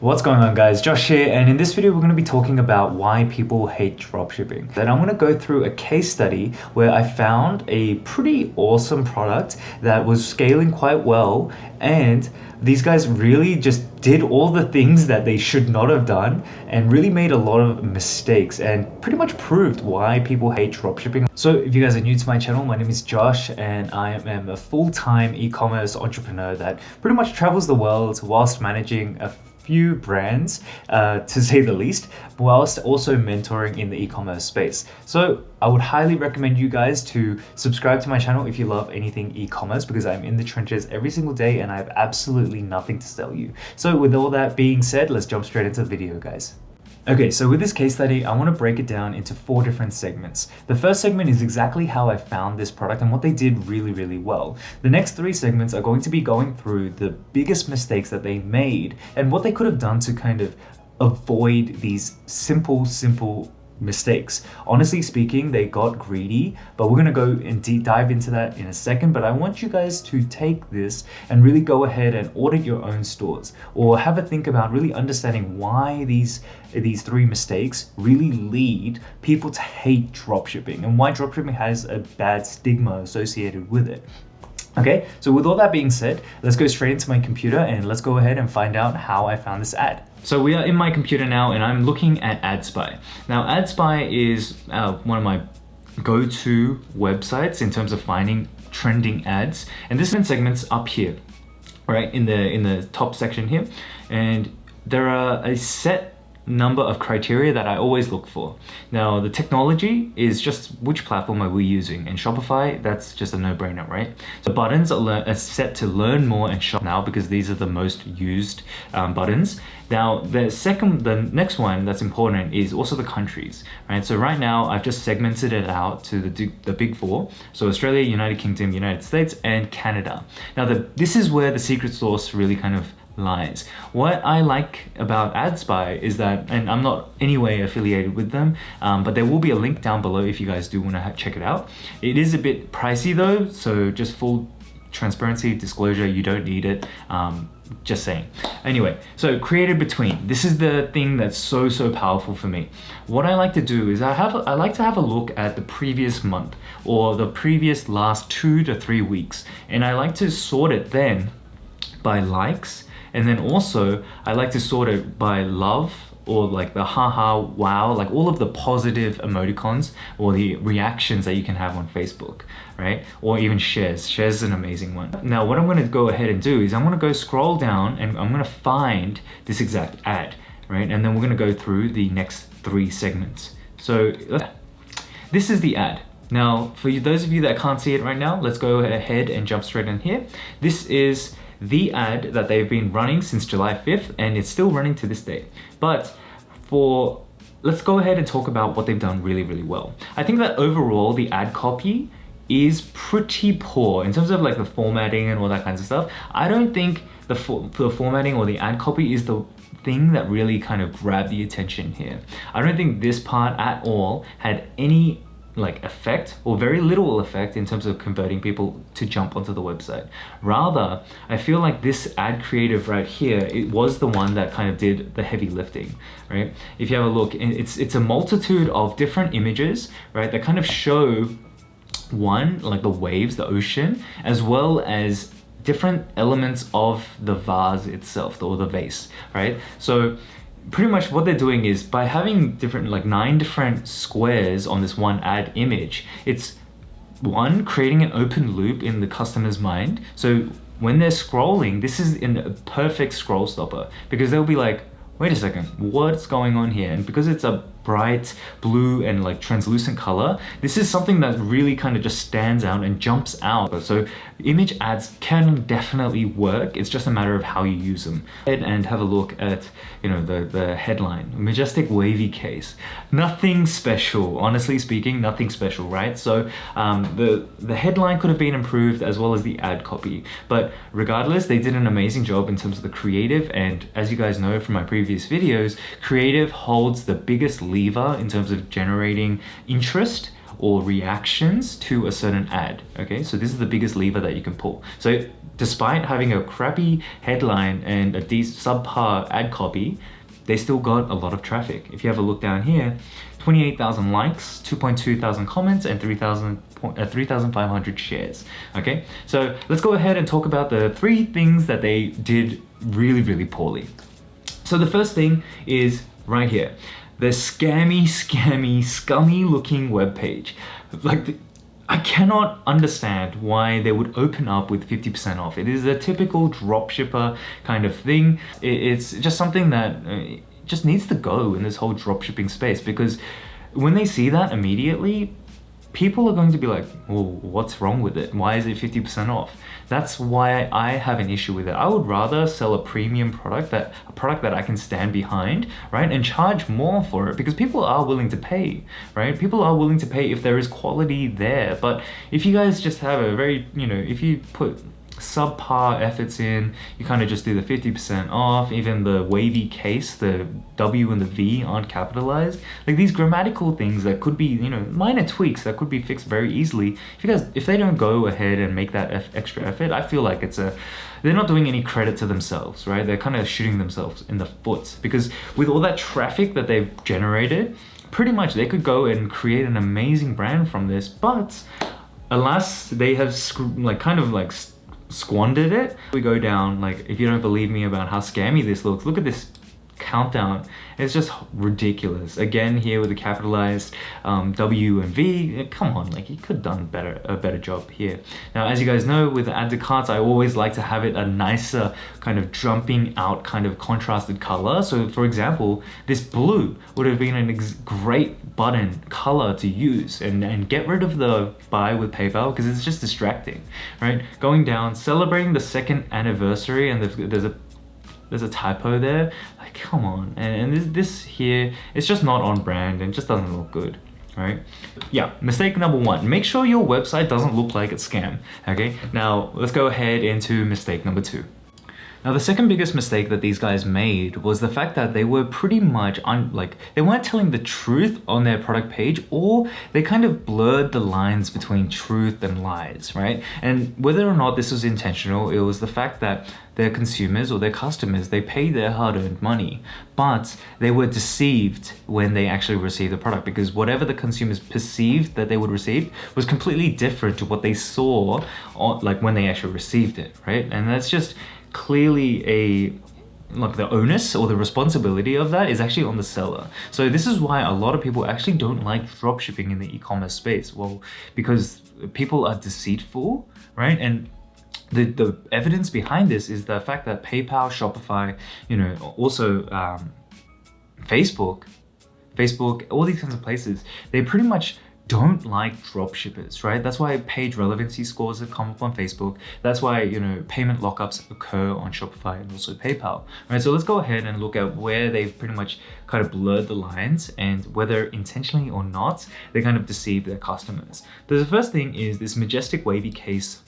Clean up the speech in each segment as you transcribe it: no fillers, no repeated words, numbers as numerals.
What's going on, guys? Josh here, and in this video we're going to be talking about why people hate dropshipping. And I'm going to go through a case study where I found a pretty awesome product that was scaling quite well, and these guys really just did all the things that they should not have done and really made a lot of mistakes and pretty much proved why people hate dropshipping. So if you guys are new to my channel, my name is Josh and I am a full-time e-commerce entrepreneur that pretty much travels the world whilst managing a few brands, to say the least, whilst also mentoring in the e-commerce space. So I would highly recommend you guys to subscribe to my channel if you love anything e-commerce, because I'm in the trenches every single day and I have absolutely nothing to sell you. So with all that being said, let's jump straight into the video, guys. Okay, so with this case study, I want to break it down into 4 different segments. The first segment is exactly how I found this product and what they did really well. The next 3 segments are going to be going through the biggest mistakes that they made and what they could have done to kind of avoid these simple mistakes. Honestly speaking, they got greedy, but we're going to go and deep dive into that in a second. But I want you guys to take this and really go ahead and audit your own stores, or have a think about really understanding why these 3 mistakes really lead people to hate dropshipping and why dropshipping has a bad stigma associated with it. Okay, so with all that being said, let's go straight into my computer and let's go ahead and find out how I found this ad. So we are in my computer now and I'm looking at AdSpy. Now AdSpy is one of my go-to websites in terms of finding trending ads, and this is segments up here, right in the top section here, and there are a set number of criteria that I always look for. Now the technology is just which platform are we using, and Shopify, that's just a no-brainer, right? So buttons are set to learn more and shop now, because these are the most used buttons. Now the next one that's important is also the countries, right? So right now I've just segmented it out to the big 4, so Australia, United Kingdom, United States, and Canada. Now this is where the secret sauce really kind of lies. What I like about AdSpy is that, and I'm not anyway affiliated with them, but there will be a link down below if you guys do want to check it out. It is a bit pricey though, so just full transparency, disclosure, you don't need it. Just saying. Anyway, so created between. This is the thing that's so powerful for me. What I like to do is I like to have a look at the previous month or the previous last 2 to 3 weeks, and I like to sort it then by likes. And then also I like to sort it by love, or like the haha, wow, like all of the positive emoticons or the reactions that you can have on Facebook, right? Or even shares. Shares is an amazing one. Now what I'm going to go ahead and do is I'm going to go scroll down and I'm going to find this exact ad, right? And then we're going to go through the next 3 segments. So this is the ad. Now for those of you that can't see it right now, let's go ahead and jump straight in here. This is the ad that they've been running since July 5th, and it's still running to this day. But let's go ahead and talk about what they've done really well. I think that overall the ad copy is pretty poor in terms of like the formatting and all that kinds of stuff. I don't think the formatting or the ad copy is the thing that really kind of grabbed the attention here. I don't think this part at all had any like effect, or very little effect, in terms of converting people to jump onto the website. Rather, I feel like this ad creative right here, it was the one that kind of did the heavy lifting, right? If you have a look, it's a multitude of different images, right, that kind of show one, like the waves, the ocean, as well as different elements of the vase itself, or the vase, right? So pretty much what they're doing is, by having different, like 9 different squares on this one ad image, it's one, creating an open loop in the customer's mind. So when they're scrolling, this is a perfect scroll stopper, because they'll be like, wait a second, what's going on here? And because it's a bright blue and like translucent color, this is something that really kind of just stands out and jumps out. So image ads can definitely work. It's just a matter of how you use them. And have a look at, you know, the headline, majestic wavy case. Nothing special, honestly speaking, nothing special, right? So the headline could have been improved, as well as the ad copy. But regardless, they did an amazing job in terms of the creative. And as you guys know from my previous videos, creative holds the biggest lever in terms of generating interest or reactions to a certain ad. Okay, so this is the biggest lever that you can pull. So despite having a crappy headline and a subpar ad copy, they still got a lot of traffic. If you have a look down here, 28,000 likes, 2.2 thousand comments, and 3,500 shares. Okay, so let's go ahead and talk about the 3 things that they did really, really poorly. So the first thing is right here, the scummy looking webpage. I cannot understand why they would open up with 50% off. It is a typical dropshipper kind of thing. It's just something that just needs to go in this whole dropshipping space, because when they see that immediately, people are going to be like, well, what's wrong with it? Why is it 50% off? That's why I have an issue with it. I would rather sell a premium product, a product that I can stand behind, right? And charge more for it, because people are willing to pay, right? People are willing to pay if there is quality there. But if you guys just have a very, if you put subpar efforts in, you kind of just do the 50% off, even the wavy case, the W and the V aren't capitalized. Like these grammatical things that could be, minor tweaks that could be fixed very easily. If they don't go ahead and make that extra effort, I feel like they're not doing any credit to themselves, right? They're kind of shooting themselves in the foot, because with all that traffic that they've generated, pretty much they could go and create an amazing brand from this, but alas, they have squandered it. We go down, if you don't believe me about how scammy this looks, look at this countdown. It's just ridiculous. Again, here with the capitalized W and V. Come on, you could have done a better job here. Now, as you guys know, with the add to carts, I always like to have it a nicer kind of jumping out kind of contrasted color. So for example, this blue would have been a great button color to use, and get rid of the buy with PayPal, because it's just distracting, right? Going down, celebrating the 2nd anniversary, and there's a typo there. Come on. And this here, it's just not on brand and just doesn't look good, right? Yeah, mistake number 1, make sure your website doesn't look like it's scam. Okay, now let's go ahead into mistake number 2. Now, the second biggest mistake that these guys made was the fact that they were pretty much they weren't telling the truth on their product page, or they kind of blurred the lines between truth and lies, right? And whether or not this was intentional, it was the fact that their consumers or their customers, they paid their hard-earned money, but they were deceived when they actually received the product, because whatever the consumers perceived that they would receive was completely different to what they saw when they actually received it, right? And that's just clearly the onus or the responsibility of that is actually on the seller. So this is why a lot of people actually don't like dropshipping in the e-commerce space. Well, because people are deceitful, right? And the evidence behind this is the fact that PayPal, Shopify, also Facebook, all these kinds of places, they pretty much don't like dropshippers, right? That's why page relevancy scores have come up on Facebook. That's why, payment lockups occur on Shopify and also PayPal, right? So let's go ahead and look at where they've pretty much kind of blurred the lines, and whether intentionally or not, they kind of deceive their customers. The first thing is this majestic wavy case,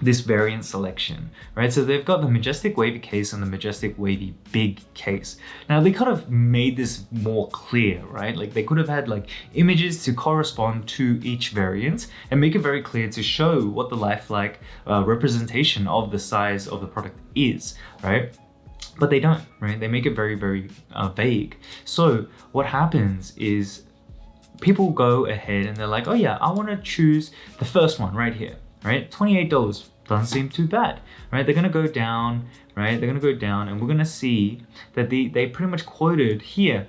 this variant selection, right? So they've got the majestic wavy case and the majestic wavy big case. Now they could have made this more clear, right? They could have had images to correspond to each variant and make it very clear to show what the lifelike representation of the size of the product is, right? But they don't, right? They make it very, very vague. So what happens is people go ahead and they're like, oh yeah, I want to choose the first one right here, right? $28 doesn't seem too bad, right? They're gonna go down, right? They're gonna go down, and we're gonna see that they pretty much quoted here,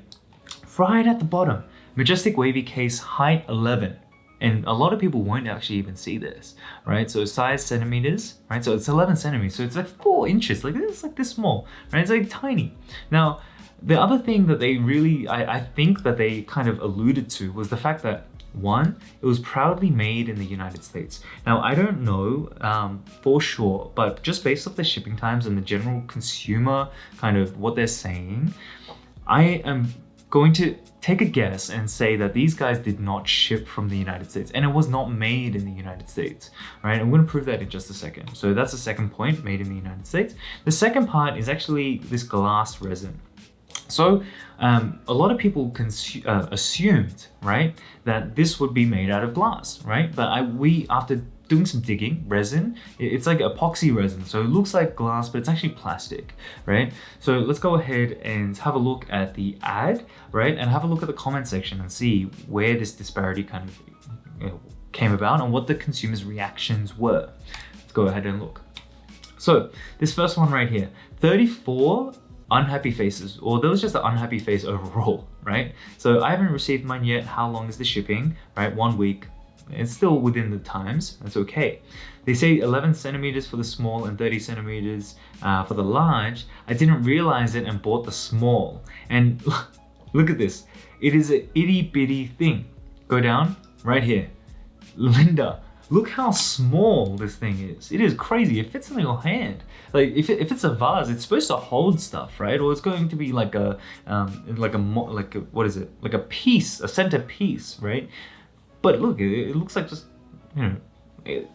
right at the bottom, majestic wavy case, height 11. And a lot of people won't actually even see this, right? So size centimeters, right? So it's 11 centimeters, so it's 4 inches, it's this small, right? It's tiny. Now, the other thing that they really, I think that they kind of alluded to was the fact that, 1, it was proudly made in the United States. Now, I don't know for sure, but just based off the shipping times and the general consumer kind of what they're saying, I am going to take a guess and say that these guys did not ship from the United States, and it was not made in the United States, right? I'm going to prove that in just a second. So that's the second point, made in the United States. The second part is actually this glass resin. So a lot of people assumed, right, that this would be made out of glass, right? But we, after doing some digging, resin, it's like epoxy resin. So it looks like glass, but it's actually plastic, right? So let's go ahead and have a look at the ad, right? And have a look at the comment section and see where this disparity kind of came about and what the consumers' reactions were. Let's go ahead and look. So this first one right here, 34 unhappy faces, or there was just an unhappy face overall, right? So I haven't received mine yet. How long is the shipping, right? 1 week. It's still within the times, that's okay. They say 11 centimeters for the small and 30 centimeters for the large. I didn't realize it and bought the small. And look at this. It is an itty bitty thing. Go down right here. Linda, look how small this thing is. It is crazy. It fits in your hand. Like if it's a vase, it's supposed to hold stuff, right? Or it's going to be like a what is it? Like a piece, a centerpiece, right? But look, it looks like just, you know,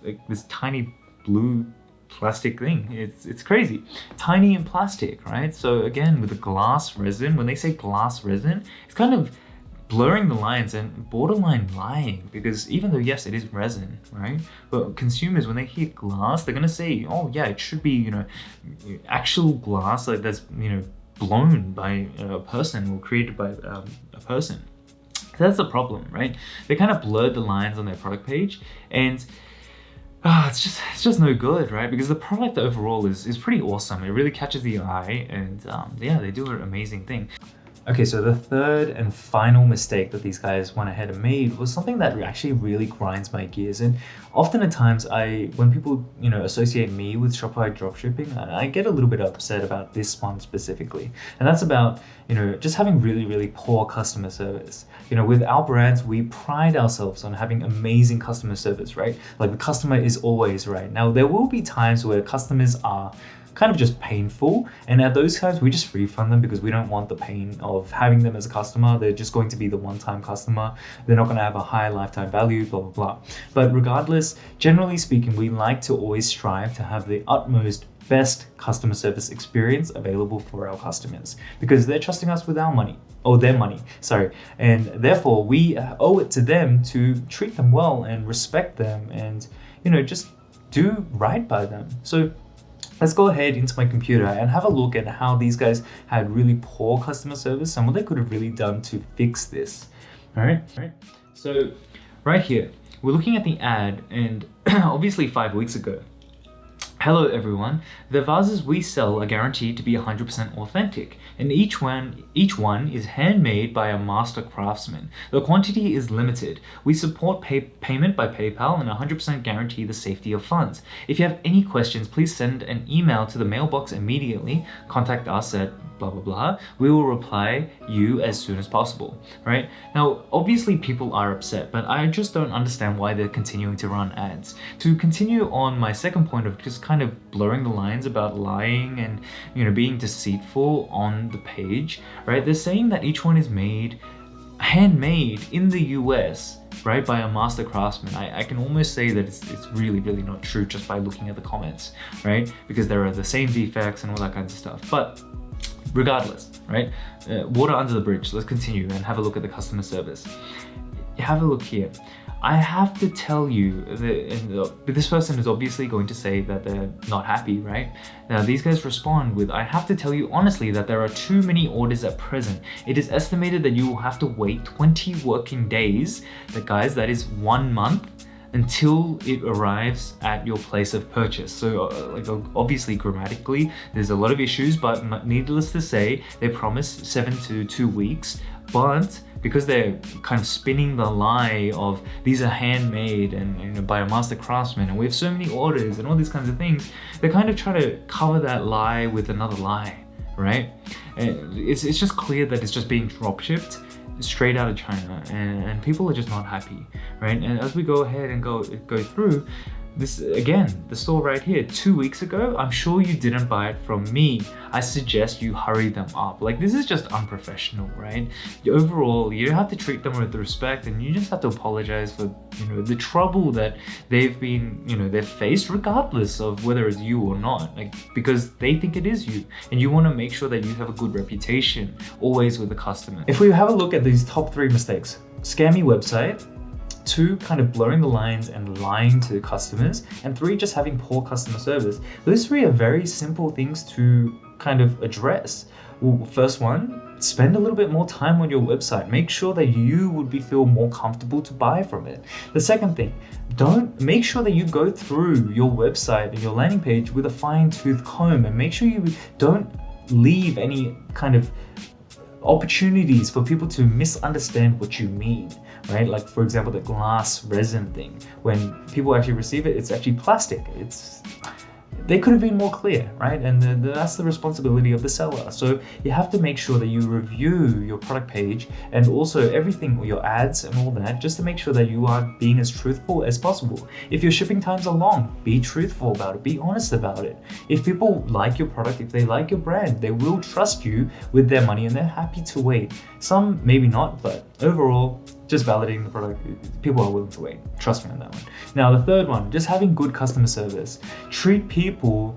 like this tiny blue plastic thing. It's crazy. Tiny and plastic, right? So again, with the glass resin, when they say glass resin, it's kind of blurring the lines and borderline lying, because even though, yes, it is resin, right? But consumers, when they hear glass, they're gonna say, oh yeah, it should be, you know, actual glass, like that's, you know, blown by a person or created by a person. That's the problem, right? They kind of blurred the lines on their product page, and it's just no good, right? Because the product overall is pretty awesome. It really catches the eye, and yeah, they do an amazing thing. Okay, so the third and final mistake that these guys went ahead and made was something that actually really grinds my gears. And often at times, when people, you know, associate me with Shopify dropshipping, I get a little bit upset about this one specifically. And that's about, you know, just having really, really poor customer service. You know, with our brands, we pride ourselves on having amazing customer service, right? Like the customer is always right. Now, there will be times where customers are kind of just painful, and at those times we just refund them because we don't want the pain of having them as a customer. They're just going to be the one-time customer. They're not going to have a high lifetime value, blah blah blah. But regardless, generally speaking, we like to always strive to have the utmost best customer service experience available for our customers, because they're trusting us with our money, or their money, sorry, and therefore we owe it to them to treat them well and respect them and, you know, just do right by them. So let's go ahead into my computer and have a look at how these guys had really poor customer service and what they could have really done to fix this. All right. So right here, we're looking at the ad, and obviously 5 weeks ago. Hello everyone, the vases we sell are guaranteed to be 100% authentic, and each one is handmade by a master craftsman. The quantity is limited. We support payment by PayPal and 100% guarantee the safety of funds. If you have any questions, please send an email to the mailbox immediately. Contact us at blah blah blah. We will reply you as soon as possible, right? Now, obviously people are upset, but I just don't understand why they're continuing to run ads. To continue on my second point of just kind of blurring the lines about lying and, you know, being deceitful on the page, right? They're saying that each one is handmade in the US, right, by a master craftsman. I can almost say that it's really, really not true just by looking at the comments, right? Because there are the same defects and all that kind of stuff. But regardless, right? Water under the bridge. Let's continue and have a look at the customer service. Have a look here. I have to tell you that this person is obviously going to say that they're not happy, right? Now these guys respond with, I have to tell you honestly that there are too many orders at present. It is estimated that you will have to wait 20 working days. That is 1 month until it arrives at your place of purchase. So like obviously grammatically there's a lot of issues, but needless to say, they promise 7 to 2 weeks. But because they're kind of spinning the lie of these are handmade and, you know, by a master craftsman, and we have so many orders and all these kinds of things, they kind of try to cover that lie with another lie, right? And it's just clear that it's just being drop shipped straight out of China, and people are just not happy, right? And as we go ahead and go through, this again, the store right here, 2 weeks ago, I'm sure you didn't buy it from me. I suggest you hurry them up. Like, this is just unprofessional, right? Overall, you have to treat them with respect, and you just have to apologize for, the trouble that they've been, they've faced, regardless of whether it's you or not, like, because they think it is you, and you want to make sure that you have a good reputation always with the customer. If we have a look at these top 3 mistakes: scammy website, 2, kind of blurring the lines and lying to customers, and 3, just having poor customer service. Those 3 are very simple things to kind of address. Well, first one, spend a little bit more time on your website. Make sure that you would feel more comfortable to buy from it. The second thing, make sure that you go through your website and your landing page with a fine-tooth comb, and make sure you don't leave any kind of opportunities for people to misunderstand what you mean, right? Like, for example, the glass resin thing. When people actually receive it, it's actually plastic. They could have been more clear, right? And that's the responsibility of the seller. So you have to make sure that you review your product page and also everything, your ads and all that, just to make sure that you are being as truthful as possible. If your shipping times are long, be truthful about it, be honest about it. If people like your product, if they like your brand, they will trust you with their money and they're happy to wait. Some maybe not, but overall, just validating the product, people are willing to wait. Trust me on that one. Now, the third one, just having good customer service. Treat people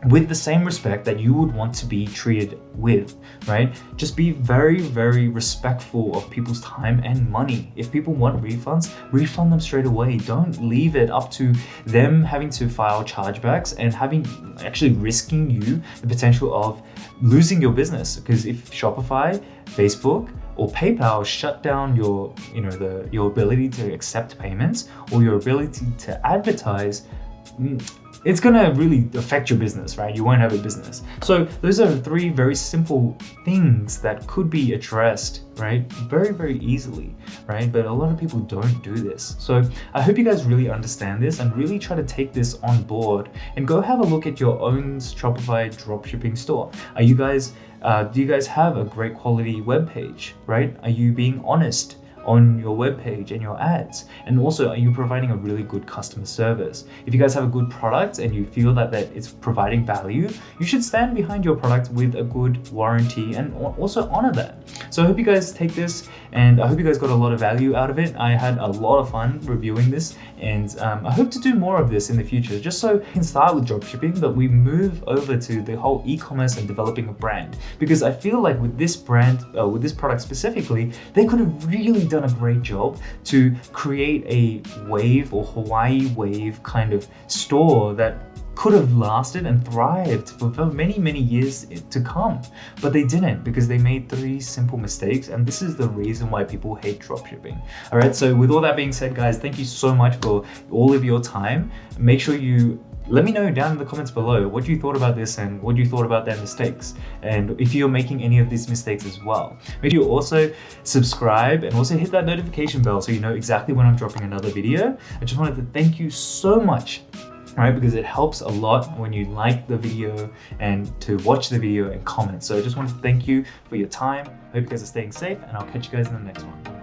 with the same respect that you would want to be treated with, right? Just be very, very respectful of people's time and money. If people want refunds, refund them straight away. Don't leave it up to them having to file chargebacks and actually risking you the potential of losing your business. Because if Shopify, Facebook, or PayPal shut down your ability to accept payments or your ability to advertise, it's gonna really affect your business, right? You won't have a business. So those are 3 very simple things that could be addressed, right? Very, very easily, right? But a lot of people don't do this. So I hope you guys really understand this and really try to take this on board and go have a look at your own Shopify dropshipping store. Do you guys have a great quality web page, right? Are you being honest on your webpage and your ads? And also, are you providing a really good customer service? If you guys have a good product and you feel that it's providing value, you should stand behind your product with a good warranty and also honor that. So I hope you guys take this, and I hope you guys got a lot of value out of it. I had a lot of fun reviewing this, and I hope to do more of this in the future, just so we can start with dropshipping, but we move over to the whole e-commerce and developing a brand. Because I feel like with this brand, with this product specifically, they could have really done a great job to create a wave or Hawaii wave kind of store that could have lasted and thrived for many, many years to come. But they didn't, because they made 3 simple mistakes, and this is the reason why people hate dropshipping. All right, so with all that being said, guys, thank you so much for all of your time. Make sure you let me know down in the comments below what you thought about this and what you thought about their mistakes, and if you're making any of these mistakes as well. Make sure you also subscribe and also hit that notification bell so you know exactly when I'm dropping another video. I just wanted to thank you so much, right? Because it helps a lot when you like the video and to watch the video and comment. So I just wanted to thank you for your time. Hope you guys are staying safe, and I'll catch you guys in the next one.